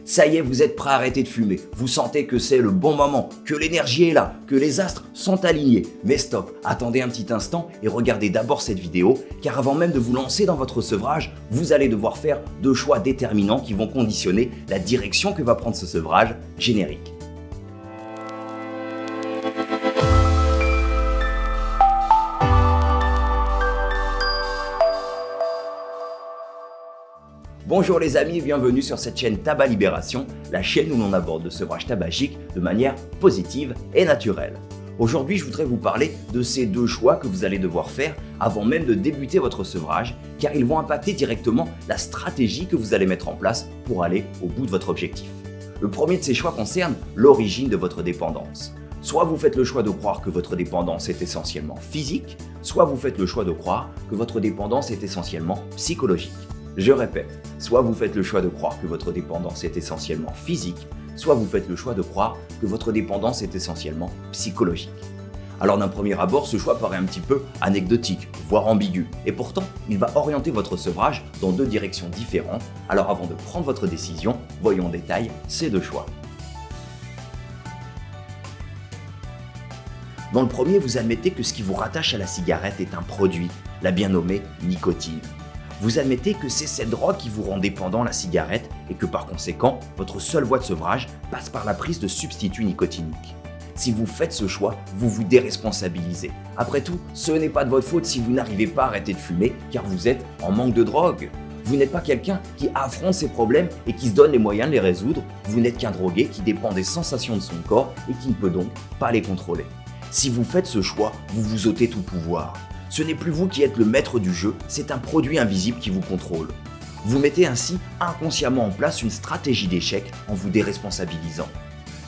Ça y est, vous êtes prêt à arrêter de fumer. Vous sentez que c'est le bon moment, que l'énergie est là, que les astres sont alignés. Mais stop, attendez un petit instant et regardez d'abord cette vidéo, car avant même de vous lancer dans votre sevrage, vous allez devoir faire 2 choix déterminants qui vont conditionner la direction que va prendre ce sevrage. Générique. Bonjour les amis et bienvenue sur cette chaîne Tabac Libération, la chaîne où l'on aborde le sevrage tabagique de manière positive et naturelle. Aujourd'hui, je voudrais vous parler de ces 2 choix que vous allez devoir faire avant même de débuter votre sevrage, car ils vont impacter directement la stratégie que vous allez mettre en place pour aller au bout de votre objectif. Le premier de ces choix concerne l'origine de votre dépendance. Soit vous faites le choix de croire que votre dépendance est essentiellement physique, soit vous faites le choix de croire que votre dépendance est essentiellement psychologique. Je répète, soit vous faites le choix de croire que votre dépendance est essentiellement physique, soit vous faites le choix de croire que votre dépendance est essentiellement psychologique. Alors d'un premier abord, ce choix paraît un petit peu anecdotique, voire ambigu, et pourtant, il va orienter votre sevrage dans 2 directions différentes. Alors avant de prendre votre décision, voyons en détail ces 2 choix. Dans le premier, vous admettez que ce qui vous rattache à la cigarette est un produit, la bien nommée nicotine. Vous admettez que c'est cette drogue qui vous rend dépendant à la cigarette et que par conséquent, votre seule voie de sevrage passe par la prise de substituts nicotiniques. Si vous faites ce choix, vous vous déresponsabilisez. Après tout, ce n'est pas de votre faute si vous n'arrivez pas à arrêter de fumer car vous êtes en manque de drogue. Vous n'êtes pas quelqu'un qui affronte ses problèmes et qui se donne les moyens de les résoudre. Vous n'êtes qu'un drogué qui dépend des sensations de son corps et qui ne peut donc pas les contrôler. Si vous faites ce choix, vous vous ôtez tout pouvoir. Ce n'est plus vous qui êtes le maître du jeu, c'est un produit invisible qui vous contrôle. Vous mettez ainsi inconsciemment en place une stratégie d'échec en vous déresponsabilisant.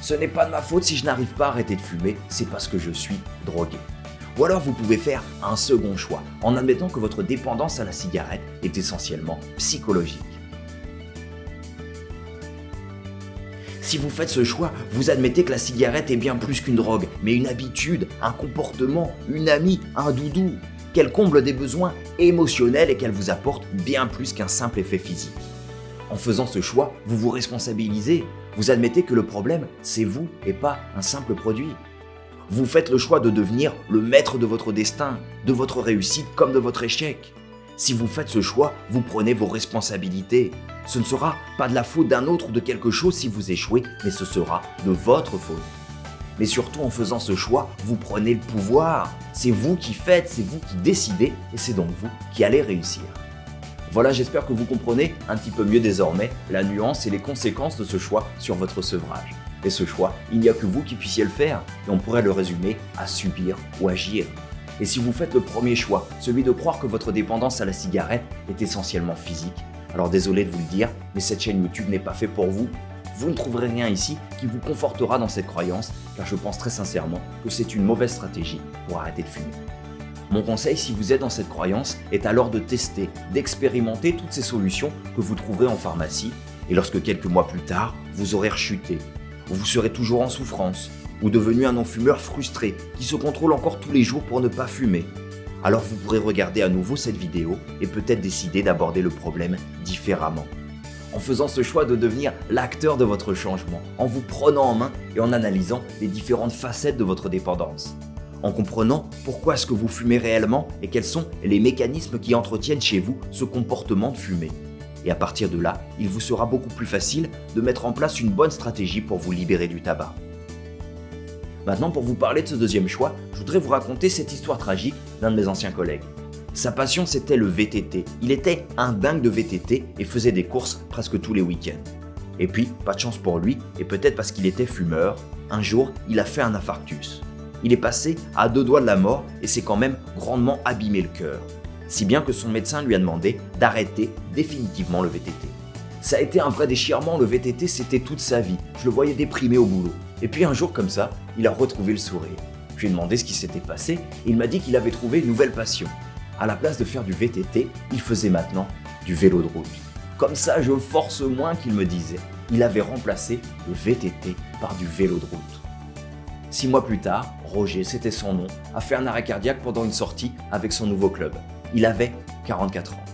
Ce n'est pas de ma faute si je n'arrive pas à arrêter de fumer, c'est parce que je suis drogué. Ou alors vous pouvez faire un second choix en admettant que votre dépendance à la cigarette est essentiellement psychologique. Si vous faites ce choix, vous admettez que la cigarette est bien plus qu'une drogue, mais une habitude, un comportement, une amie, un doudou, qu'elle comble des besoins émotionnels et qu'elle vous apporte bien plus qu'un simple effet physique. En faisant ce choix, vous vous responsabilisez, vous admettez que le problème, c'est vous et pas un simple produit. Vous faites le choix de devenir le maître de votre destin, de votre réussite comme de votre échec. Si vous faites ce choix, vous prenez vos responsabilités. Ce ne sera pas de la faute d'un autre ou de quelque chose si vous échouez, mais ce sera de votre faute. Mais surtout en faisant ce choix, vous prenez le pouvoir. C'est vous qui faites, c'est vous qui décidez et c'est donc vous qui allez réussir. Voilà, j'espère que vous comprenez un petit peu mieux désormais la nuance et les conséquences de ce choix sur votre sevrage. Et ce choix, il n'y a que vous qui puissiez le faire et on pourrait le résumer à subir ou agir. Et si vous faites le premier choix, celui de croire que votre dépendance à la cigarette est essentiellement physique, alors désolé de vous le dire, mais cette chaîne YouTube n'est pas faite pour vous. Vous ne trouverez rien ici qui vous confortera dans cette croyance, car je pense très sincèrement que c'est une mauvaise stratégie pour arrêter de fumer. Mon conseil, si vous êtes dans cette croyance, est alors de tester, d'expérimenter toutes ces solutions que vous trouverez en pharmacie, et lorsque quelques mois plus tard, vous aurez rechuté, ou vous serez toujours en souffrance, ou devenu un non-fumeur frustré qui se contrôle encore tous les jours pour ne pas fumer, alors vous pourrez regarder à nouveau cette vidéo et peut-être décider d'aborder le problème différemment. En faisant ce choix de devenir l'acteur de votre changement, en vous prenant en main et en analysant les différentes facettes de votre dépendance. En comprenant pourquoi est-ce que vous fumez réellement et quels sont les mécanismes qui entretiennent chez vous ce comportement de fumer. Et à partir de là, il vous sera beaucoup plus facile de mettre en place une bonne stratégie pour vous libérer du tabac. Maintenant, pour vous parler de ce deuxième choix, je voudrais vous raconter cette histoire tragique d'un de mes anciens collègues. Sa passion, c'était le VTT. Il était un dingue de VTT et faisait des courses presque tous les week-ends. Et puis, pas de chance pour lui, et peut-être parce qu'il était fumeur, un jour, il a fait un infarctus. Il est passé à 2 doigts de la mort et s'est quand même grandement abîmé le cœur. Si bien que son médecin lui a demandé d'arrêter définitivement le VTT. Ça a été un vrai déchirement, le VTT c'était toute sa vie. Je le voyais déprimé au boulot. Et puis un jour comme ça, il a retrouvé le sourire. Je lui ai demandé ce qui s'était passé et il m'a dit qu'il avait trouvé une nouvelle passion. À la place de faire du VTT, il faisait maintenant du vélo de route. Comme ça, je force moins qu'il me disait. Il avait remplacé le VTT par du vélo de route. 6 mois plus tard, Roger, c'était son nom, a fait un arrêt cardiaque pendant une sortie avec son nouveau club. Il avait 44 ans.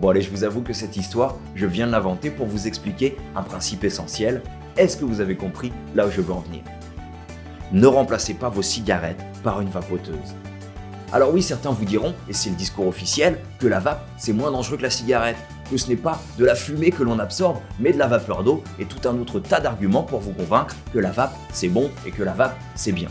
Bon allez, je vous avoue que cette histoire, je viens de l'inventer pour vous expliquer un principe essentiel. Est-ce que vous avez compris là où je veux en venir? Ne remplacez pas vos cigarettes par une vapoteuse. Alors oui, certains vous diront, et c'est le discours officiel, que la vape, c'est moins dangereux que la cigarette, que ce n'est pas de la fumée que l'on absorbe, mais de la vapeur d'eau, et tout un autre tas d'arguments pour vous convaincre que la vape, c'est bon et que la vape, c'est bien.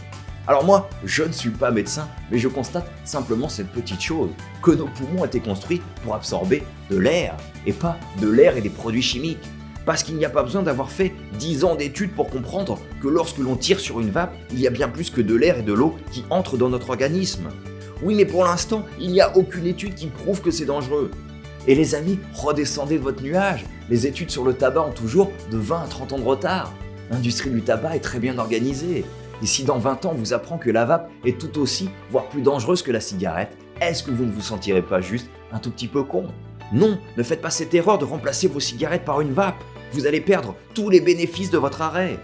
Alors moi, je ne suis pas médecin, mais je constate simplement cette petite chose, que nos poumons ont été construits pour absorber de l'air, et pas de l'air et des produits chimiques. Parce qu'il n'y a pas besoin d'avoir fait 10 ans d'études pour comprendre que lorsque l'on tire sur une vape, il y a bien plus que de l'air et de l'eau qui entrent dans notre organisme. Oui, mais pour l'instant, il n'y a aucune étude qui prouve que c'est dangereux. Et les amis, redescendez de votre nuage. Les études sur le tabac ont toujours de 20 à 30 ans de retard. L'industrie du tabac est très bien organisée. Et si dans 20 ans on vous apprend que la vape est tout aussi, voire plus dangereuse que la cigarette, est-ce que vous ne vous sentirez pas juste un tout petit peu con? Non, ne faites pas cette erreur de remplacer vos cigarettes par une vape. Vous allez perdre tous les bénéfices de votre arrêt.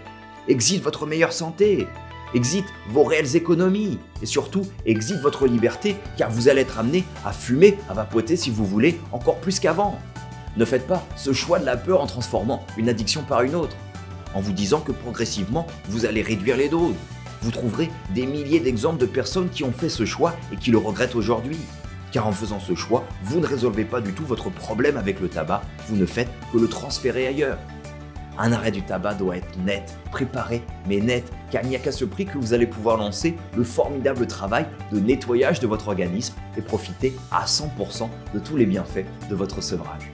Exit votre meilleure santé. Exit vos réelles économies. Et surtout, exit votre liberté, car vous allez être amené à fumer, à vapoter si vous voulez, encore plus qu'avant. Ne faites pas ce choix de la peur en transformant une addiction par une autre, en vous disant que progressivement, vous allez réduire les doses. Vous trouverez des milliers d'exemples de personnes qui ont fait ce choix et qui le regrettent aujourd'hui. Car en faisant ce choix, vous ne résolvez pas du tout votre problème avec le tabac, vous ne faites que le transférer ailleurs. Un arrêt du tabac doit être net, préparé, mais net, car il n'y a qu'à ce prix que vous allez pouvoir lancer le formidable travail de nettoyage de votre organisme et profiter à 100% de tous les bienfaits de votre sevrage.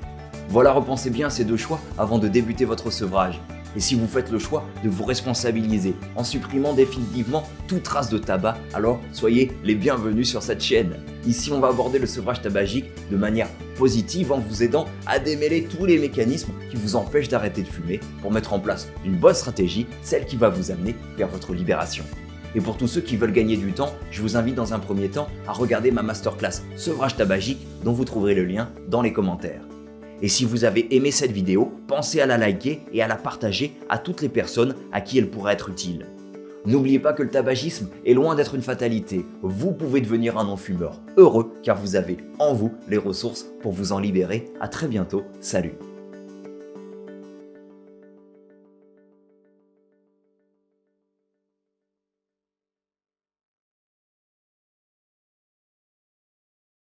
Voilà, repensez bien à ces deux choix avant de débuter votre sevrage. Et si vous faites le choix de vous responsabiliser en supprimant définitivement toute trace de tabac, alors soyez les bienvenus sur cette chaîne. Ici, on va aborder le sevrage tabagique de manière positive en vous aidant à démêler tous les mécanismes qui vous empêchent d'arrêter de fumer pour mettre en place une bonne stratégie, celle qui va vous amener vers votre libération. Et pour tous ceux qui veulent gagner du temps, je vous invite dans un premier temps à regarder ma masterclass Sevrage tabagique dont vous trouverez le lien dans les commentaires. Et si vous avez aimé cette vidéo, pensez à la liker et à la partager à toutes les personnes à qui elle pourrait être utile. N'oubliez pas que le tabagisme est loin d'être une fatalité. Vous pouvez devenir un non-fumeur heureux car vous avez en vous les ressources pour vous en libérer. À très bientôt, salut.